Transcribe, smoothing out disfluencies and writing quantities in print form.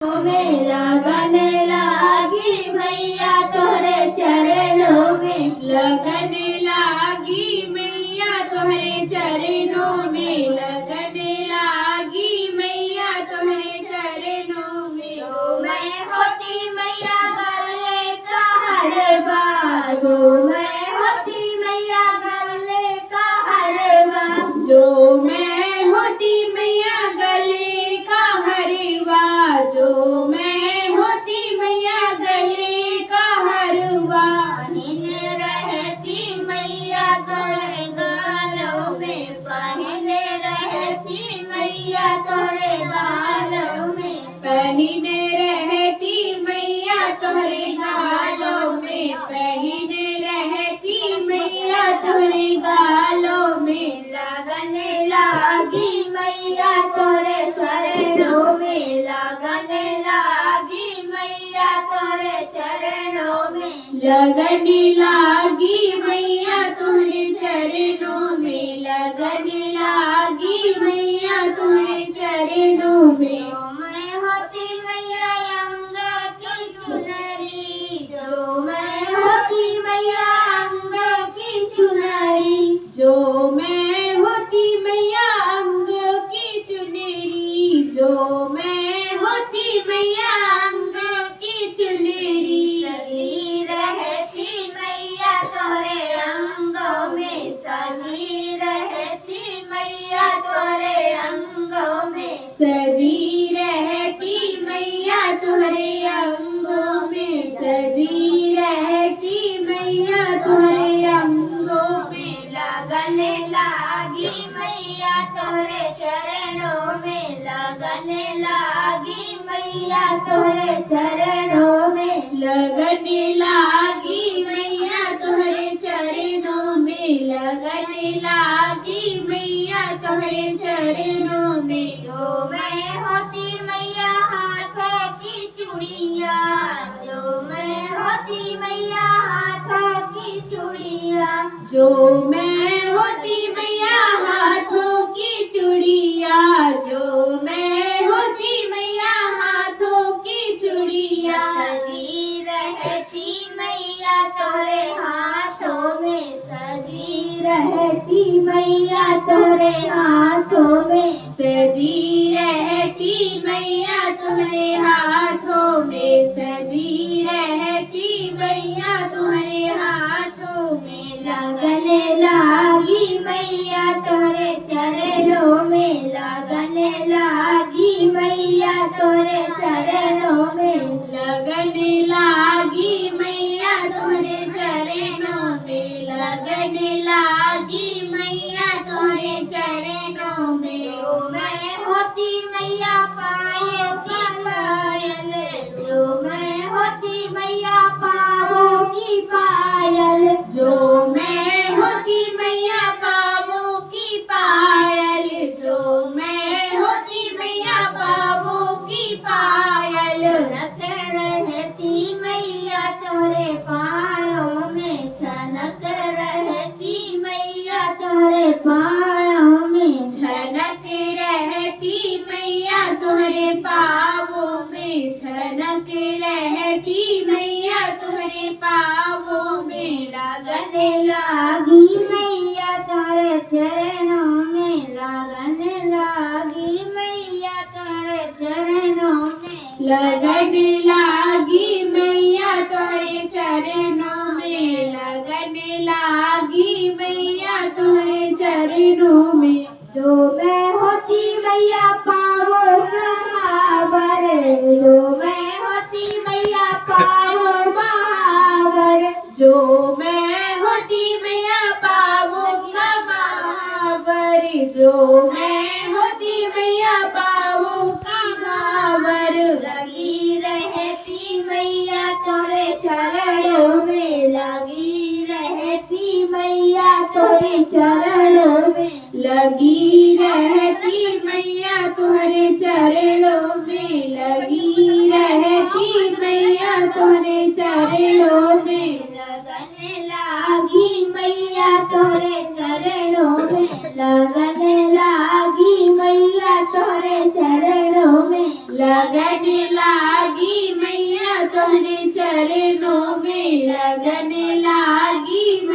में लगन लागी मैया तोहरे चरणों में लगन लागी मैया तोहरे चरणों में लगन लागी मैया तोहरे चरणों में। जो मैं होती मैया गले का हरवा, जो मैं होती मैया गले का हरवा, जो मैं होती मैया गले का हरवा, जो मैं होती मैया गले का हरवा। पहन रहती मैया तोरे गालों में, पहन रहती मैया तोरे गालों में, पहन रहती मैया तोहरे गालों में, पहन रहती मैया तोहरे गालों में। लगन लागी मैया तोरे चरणों में, लगन लागी मैया तोरे चरणों में, लगन लागी मैया तुम्हारे चरणों में, लगन लागी मैया तुम्हारे चरणों में। जो मैं होती मैया अंग की चुनरी, जो मैं होती मैया अंग की चुनरी, जो मैं होती मैया अंग की चुनरी, जो मैं होती मैया अंग की चुनरी। सजी रहती मैया तोरे अंगों में, सजी रहती मैया तोरे अंगों में, सजी रहती मैया तुम्हारे अंगों में, सजी रहती मैया तुम्हारे अंगों में। लगन लागी मैया तोरे चरणों में, लगन लागी मैया तोरे चरणों में, लगन लागी मैया तुम्हारे चरणों में, लगन लागी मैया तुम्हारे चरणों में। जो मैं होती मैया हाथों की चूड़िया, जो मैं होती मैया हाथों की चूड़िया, जो मैं होती मैया हाथों की चूड़िया, जो मैं होती मैया हाथों की चूड़िया। सजी रहती मैया तोरे हाथों में, सजी रहती मैया तोरे हाथों में, सजी रहती मैया तुम्हारे हाथों में, सजी रहती मैया तुम्हारे हाथों में। लगन लागी मैया तोरे चरणों में, लगन लागी मैया तोरे चरणों में, लगन लागी मैया तुम्हारे चरणों में, लगन लागी मैया तुम्हारे चरणों में। जो मैं होती मैया पायल की पायल, जो मैं होती मैया पावों की पायल, जो मैं होती मैया पावों की पायल, जो मैं होती मैया पावों की पायल। छनक रहती मैया तोरे पायों में, छनक रहती मैया तोरे पायों में, छनक रहती मैया तुम्हारे पावों में, छनक रहती मैया तुम्हारे पावों में। लगन लागी मैया तोरे चरणों में, लगन लागी मैया तोरे चरणों में, लगन लागी मैया तुम्हारे चरणों में, लगन लागी मैया तुम्हारे चरणों में। जो मैं होती मैया पावो महावर, जो मैं होती मैया पावो महावर, जो मैं होती मैया पावूंगा महावर, जो मैं होती मैया पावूंगा महावर। लगी रहती मैया तोरे चरणों में, लगी रहती मैया तोरे चरणों में, लगी रहती मैया तुम्हारे चरणों में, लगी रहती मैया तुम्हारे चरणों में। लगन लागी मैया तोरे चरणों में, लगन लागी मैया तोरे चरणों में, लगन चरणों में लगन लागी